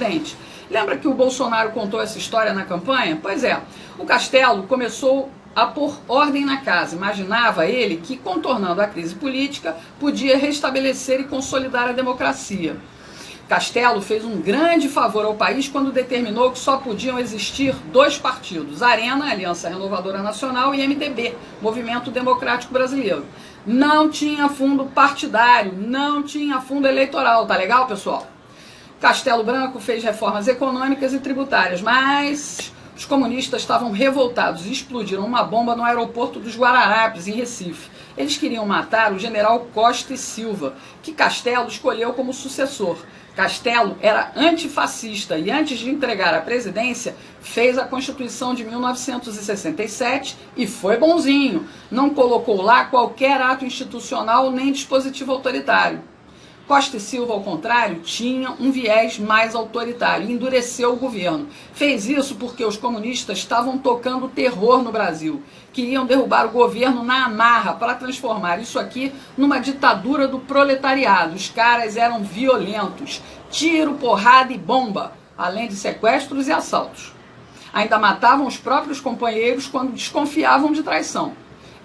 presidente. Lembra que o Bolsonaro contou essa história na campanha? Pois é, o Castelo começou a pôr ordem na casa. Imaginava ele que, contornando a crise política, podia restabelecer e consolidar a democracia. Castelo fez um grande favor ao país quando determinou que só podiam existir 2 partidos, Arena, Aliança Renovadora Nacional, e MDB, Movimento Democrático Brasileiro. Não tinha fundo partidário, não tinha fundo eleitoral, tá legal, pessoal? Castelo Branco fez reformas econômicas e tributárias, mas os comunistas estavam revoltados e explodiram uma bomba no aeroporto dos Guararapes, em Recife. Eles queriam matar o general Costa e Silva, que Castelo escolheu como sucessor. Castelo era antifascista e, antes de entregar a presidência, fez a Constituição de 1967 e foi bonzinho. Não colocou lá qualquer ato institucional nem dispositivo autoritário. Costa e Silva, ao contrário, tinha um viés mais autoritário e endureceu o governo. Fez isso porque os comunistas estavam tocando terror no Brasil. Queriam derrubar o governo na amarra para transformar isso aqui numa ditadura do proletariado. Os caras eram violentos. Tiro, porrada e bomba, além de sequestros e assaltos. Ainda matavam os próprios companheiros quando desconfiavam de traição.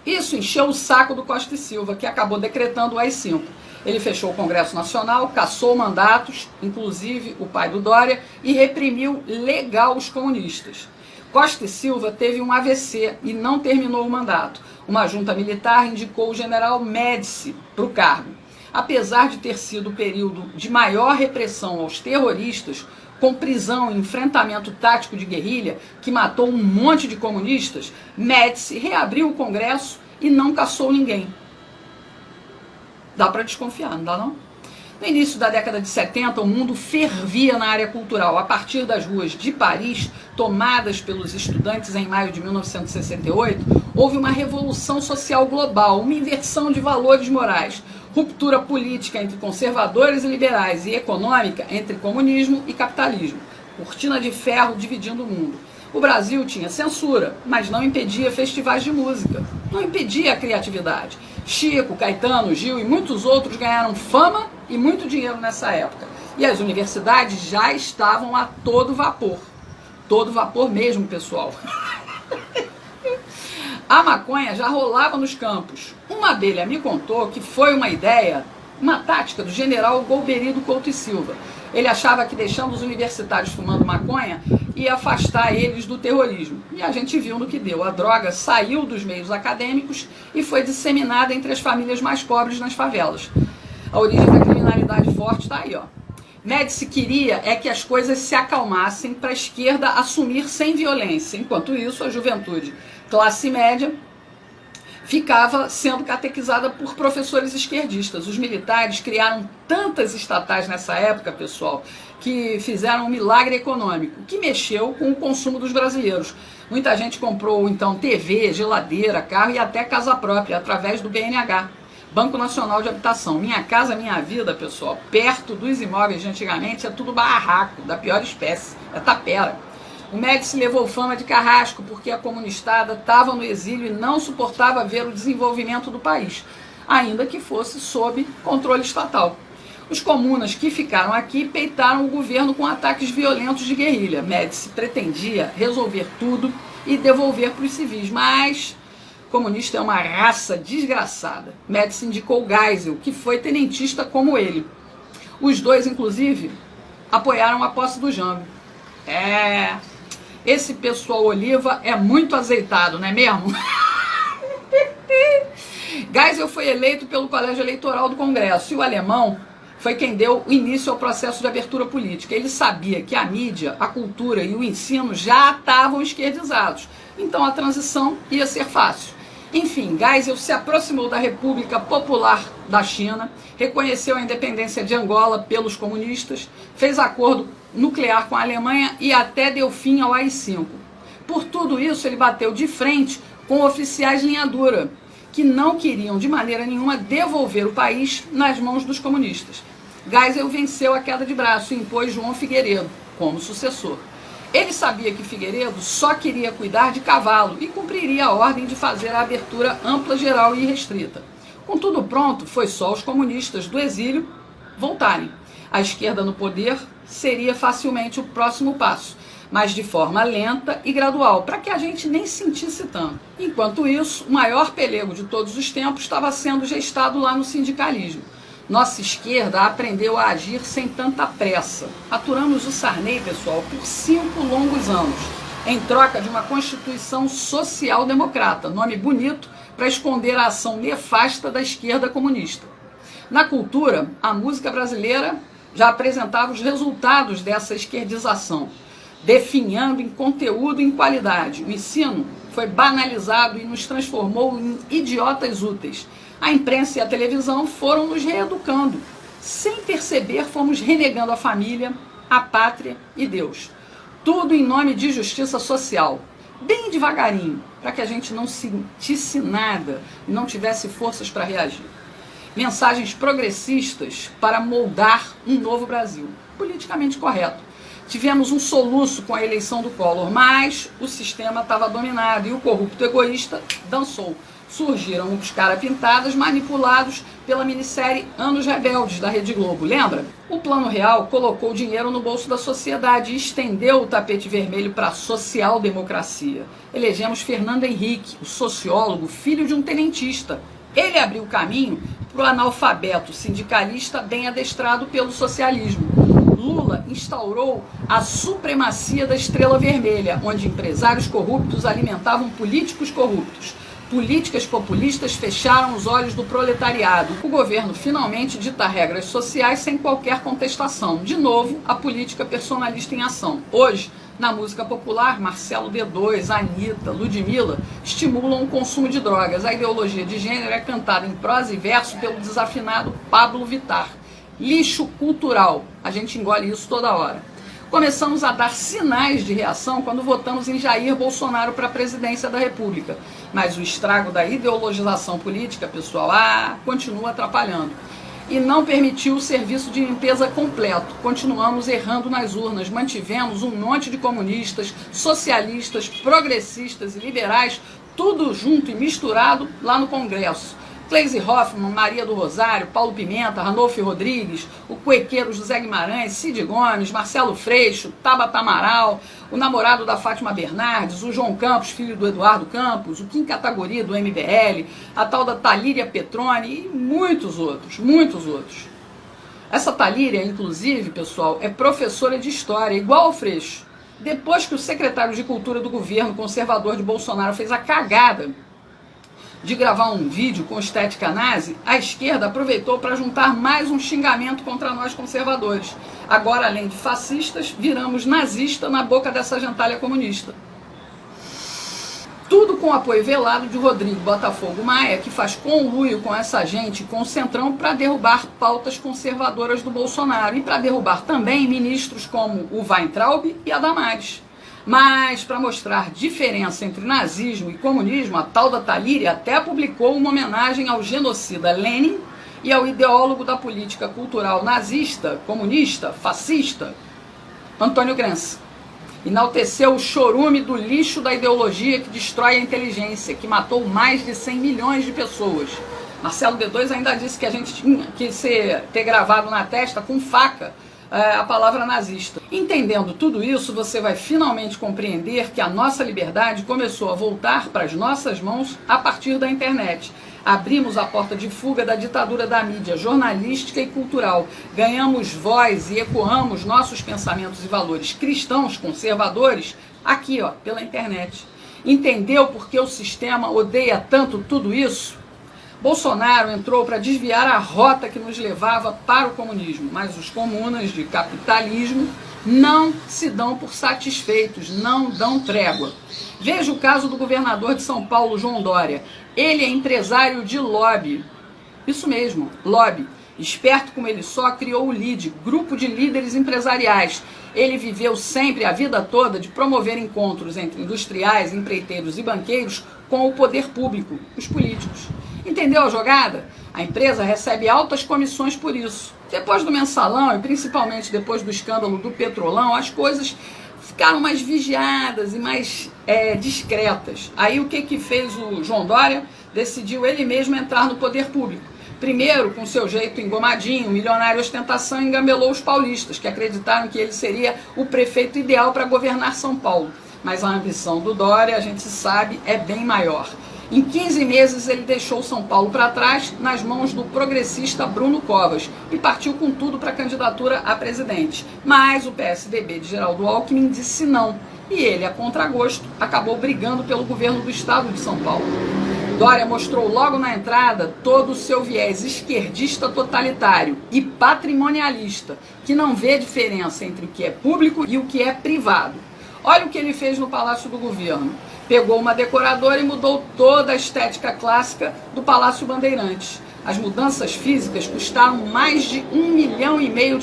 Isso encheu o saco do Costa e Silva, que acabou decretando o AI-5. Ele fechou o Congresso Nacional, cassou mandatos, inclusive o pai do Dória, e reprimiu legal os comunistas. Costa e Silva teve um AVC e não terminou o mandato. Uma junta militar indicou o general Médici para o cargo. Apesar de ter sido o período de maior repressão aos terroristas, com prisão e enfrentamento tático de guerrilha, que matou um monte de comunistas, Médici reabriu o Congresso e não cassou ninguém. Dá para desconfiar, não dá não? No início da década de 70, o mundo fervia na área cultural. A partir das ruas de Paris, tomadas pelos estudantes em maio de 1968, houve uma revolução social global, uma inversão de valores morais, ruptura política entre conservadores e liberais e econômica entre comunismo e capitalismo. Cortina de ferro dividindo o mundo. O Brasil tinha censura, mas não impedia festivais de música, não impedia a criatividade. Chico, Caetano, Gil e muitos outros ganharam fama e muito dinheiro nessa época. E as universidades já estavam a todo vapor. Todo vapor mesmo, pessoal. A maconha já rolava nos campos. Uma abelha me contou que foi uma ideia, uma tática do general Golbery Couto e Silva. Ele achava que deixando os universitários fumando maconha ia afastar eles do terrorismo. E a gente viu no que deu. A droga saiu dos meios acadêmicos e foi disseminada entre as famílias mais pobres nas favelas. A origem da criminalidade forte está aí, ó. Médici queria é que as coisas se acalmassem para a esquerda assumir sem violência. Enquanto isso, a juventude classe média ficava sendo catequizada por professores esquerdistas. Os militares criaram tantas estatais nessa época, pessoal, que fizeram um milagre econômico, que mexeu com o consumo dos brasileiros. Muita gente comprou, então, TV, geladeira, carro e até casa própria, através do BNH, Banco Nacional de Habitação. Minha Casa Minha Vida, pessoal, perto dos imóveis de antigamente, é tudo barraco, da pior espécie, é tapera. O Médici levou fama de carrasco porque a comunistada estava no exílio e não suportava ver o desenvolvimento do país, ainda que fosse sob controle estatal. Os comunas que ficaram aqui peitaram o governo com ataques violentos de guerrilha. Médici pretendia resolver tudo e devolver para os civis, mas comunista é uma raça desgraçada. Médici indicou Geisel, que foi tenentista como ele. Os dois, inclusive, apoiaram a posse do Jango. Esse pessoal Oliva é muito azeitado, não é mesmo? Geisel foi eleito pelo Colégio Eleitoral do Congresso e o alemão foi quem deu início ao processo de abertura política. Ele sabia que a mídia, a cultura e o ensino já estavam esquerdizados, então a transição ia ser fácil. Enfim, Geisel se aproximou da República Popular da China, reconheceu a independência de Angola pelos comunistas, fez acordo nuclear com a Alemanha e até deu fim ao AI-5. Por tudo isso, ele bateu de frente com oficiais linha dura, que não queriam de maneira nenhuma devolver o país nas mãos dos comunistas. Geisel venceu a queda de braço e impôs João Figueiredo como sucessor. Ele sabia que Figueiredo só queria cuidar de cavalo e cumpriria a ordem de fazer a abertura ampla, geral e restrita. Com tudo pronto, foi só os comunistas do exílio voltarem. A esquerda no poder seria facilmente o próximo passo, mas de forma lenta e gradual, para que a gente nem sentisse tanto. Enquanto isso, o maior pelego de todos os tempos estava sendo gestado lá no sindicalismo. Nossa esquerda aprendeu a agir sem tanta pressa. Aturamos o Sarney, pessoal, por 5 longos anos, em troca de uma Constituição social-democrata, nome bonito para esconder a ação nefasta da esquerda comunista. Na cultura, a música brasileira já apresentava os resultados dessa esquerdização, definhando em conteúdo e em qualidade. O ensino foi banalizado e nos transformou em idiotas úteis. A imprensa e a televisão foram nos reeducando. Sem perceber, fomos renegando a família, a pátria e Deus. Tudo em nome de justiça social. Bem devagarinho, para que a gente não sentisse nada e não tivesse forças para reagir. Mensagens progressistas para moldar um novo Brasil, politicamente correto. Tivemos um soluço com a eleição do Collor, mas o sistema estava dominado e o corrupto egoísta dançou. Surgiram os cara-pintadas manipulados pela minissérie Anos Rebeldes da Rede Globo, lembra? O Plano Real colocou dinheiro no bolso da sociedade e estendeu o tapete vermelho para a social-democracia. Elegemos Fernando Henrique, o sociólogo, filho de um tenentista. Ele abriu o caminho para o analfabeto sindicalista bem adestrado pelo socialismo. Lula instaurou a supremacia da estrela vermelha, onde empresários corruptos alimentavam políticos corruptos. Políticas populistas fecharam os olhos do proletariado. O governo finalmente dita regras sociais sem qualquer contestação. De novo, a política personalista em ação. Hoje, na música popular, Marcelo D2, Anitta, Ludmilla estimulam o consumo de drogas. A ideologia de gênero é cantada em prosa e verso pelo desafinado Pablo Vittar. Lixo cultural. A gente engole isso toda hora. Começamos a dar sinais de reação quando votamos em Jair Bolsonaro para a presidência da República. Mas o estrago da ideologização política, pessoal, continua atrapalhando. E não permitiu o serviço de limpeza completo. Continuamos errando nas urnas. Mantivemos um monte de comunistas, socialistas, progressistas e liberais, tudo junto e misturado lá no Congresso. Cleisi Hoffmann, Maria do Rosário, Paulo Pimenta, Ranolfo Rodrigues, o cuequeiro José Guimarães, Cid Gomes, Marcelo Freixo, Tabata Amaral, o namorado da Fátima Bernardes, o João Campos, filho do Eduardo Campos, o Kim Kataguiri do MBL, a tal da Talíria Petroni e muitos outros, muitos outros. Essa Talíria, inclusive, pessoal, é professora de história, igual ao Freixo. Depois que o secretário de Cultura do governo conservador de Bolsonaro fez a cagada de gravar um vídeo com estética nazi, a esquerda aproveitou para juntar mais um xingamento contra nós conservadores. Agora, além de fascistas, viramos nazista na boca dessa gentalha comunista. Tudo com o apoio velado de Rodrigo Botafogo Maia, que faz conluio com essa gente, com o Centrão, para derrubar pautas conservadoras do Bolsonaro e para derrubar também ministros como o Weintraub e a Damares. Mas, para mostrar diferença entre nazismo e comunismo, a tal da Talíria até publicou uma homenagem ao genocida Lenin e ao ideólogo da política cultural nazista, comunista, fascista, Antônio Gramsci. Enalteceu o chorume do lixo da ideologia que destrói a inteligência, que matou mais de 100 milhões de pessoas. Marcelo D2 ainda disse que a gente tinha que ter gravado na testa com faca a palavra nazista. Entendendo tudo isso, você vai finalmente compreender que a nossa liberdade começou a voltar para as nossas mãos a partir da internet. Abrimos a porta de fuga da ditadura da mídia jornalística e cultural. Ganhamos voz e ecoamos nossos pensamentos e valores cristãos, conservadores, aqui, pela internet. Entendeu por que o sistema odeia tanto tudo isso? Bolsonaro entrou para desviar a rota que nos levava para o comunismo, mas os comunas de capitalismo não se dão por satisfeitos, não dão trégua. Veja o caso do governador de São Paulo, João Dória. Ele é empresário de lobby. Isso mesmo, lobby. Esperto como ele só, criou o LIDE, Grupo de Líderes Empresariais. Ele viveu sempre, a vida toda, de promover encontros entre industriais, empreiteiros e banqueiros com o poder público, os políticos. Entendeu a jogada? A empresa recebe altas comissões por isso. Depois do mensalão e principalmente depois do escândalo do Petrolão, as coisas ficaram mais vigiadas e mais discretas. Aí o que fez o João Dória? Decidiu ele mesmo entrar no poder público. Primeiro, com seu jeito engomadinho, milionário ostentação, engambelou os paulistas, que acreditaram que ele seria o prefeito ideal para governar São Paulo. Mas a ambição do Dória, a gente sabe, é bem maior. Em 15 meses, ele deixou São Paulo para trás, nas mãos do progressista Bruno Covas, e partiu com tudo para a candidatura a presidente. Mas o PSDB de Geraldo Alckmin disse não, e ele, a contragosto, acabou brigando pelo governo do estado de São Paulo. Dória mostrou logo na entrada todo o seu viés esquerdista totalitário e patrimonialista, que não vê diferença entre o que é público e o que é privado. Olha o que ele fez no Palácio do Governo. Pegou uma decoradora e mudou toda a estética clássica do Palácio Bandeirantes. As mudanças físicas custaram mais de R$1,5 milhão,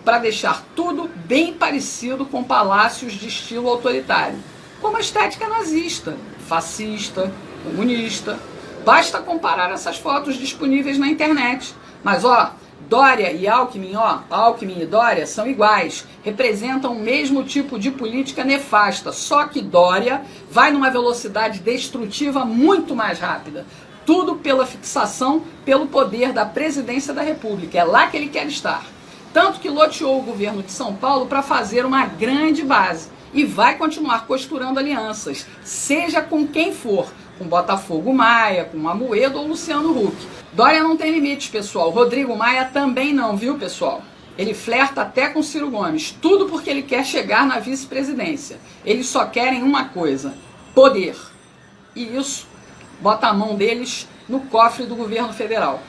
para deixar tudo bem parecido com palácios de estilo autoritário, como a estética nazista, fascista, comunista. Basta comparar essas fotos disponíveis na internet. Mas Dória e Alckmin, Alckmin e Dória são iguais, representam o mesmo tipo de política nefasta, só que Dória vai numa velocidade destrutiva muito mais rápida. Tudo pela fixação, pelo poder da presidência da República. É lá que ele quer estar. Tanto que loteou o governo de São Paulo para fazer uma grande base. E vai continuar costurando alianças, seja com quem for, com Botafogo Maia, com Amoedo ou Luciano Huck. Dória não tem limites, pessoal. Rodrigo Maia também não, viu, pessoal? Ele flerta até com Ciro Gomes, tudo porque ele quer chegar na vice-presidência. Eles só querem uma coisa: poder. E isso bota a mão deles no cofre do governo federal.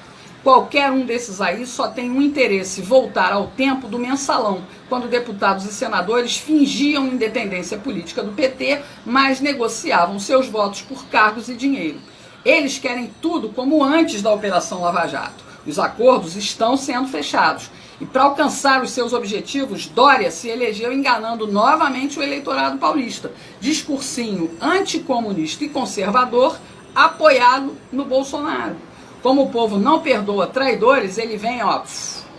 Qualquer um desses aí só tem um interesse: voltar ao tempo do mensalão, quando deputados e senadores fingiam independência política do PT, mas negociavam seus votos por cargos e dinheiro. Eles querem tudo como antes da Operação Lava Jato. Os acordos estão sendo fechados. E para alcançar os seus objetivos, Dória se elegeu enganando novamente o eleitorado paulista. Discursinho anticomunista e conservador, apoiado no Bolsonaro. Como o povo não perdoa traidores, ele vem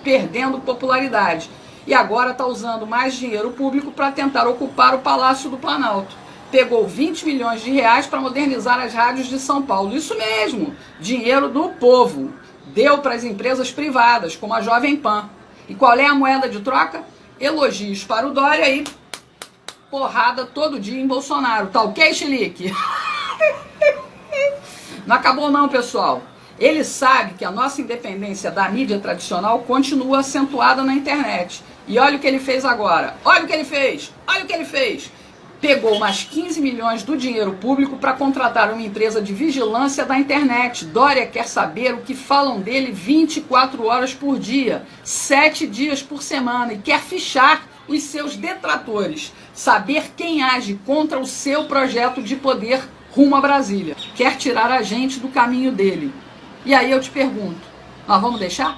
perdendo popularidade. E agora está usando mais dinheiro público para tentar ocupar o Palácio do Planalto. Pegou R$20 milhões para modernizar as rádios de São Paulo. Isso mesmo, dinheiro do povo. Deu para as empresas privadas, como a Jovem Pan. E qual é a moeda de troca? Elogios para o Dória e porrada todo dia em Bolsonaro. Tá ok, Chilique? Não acabou não, pessoal. Ele sabe que a nossa independência da mídia tradicional continua acentuada na internet. E olha o que ele fez agora. Olha o que ele fez. Olha o que ele fez. Pegou mais 15 milhões do dinheiro público para contratar uma empresa de vigilância da internet. Dória quer saber o que falam dele 24 horas por dia, 7 dias por semana, e quer fichar os seus detratores. Saber quem age contra o seu projeto de poder rumo a Brasília. Quer tirar a gente do caminho dele. E aí eu te pergunto, nós vamos deixar?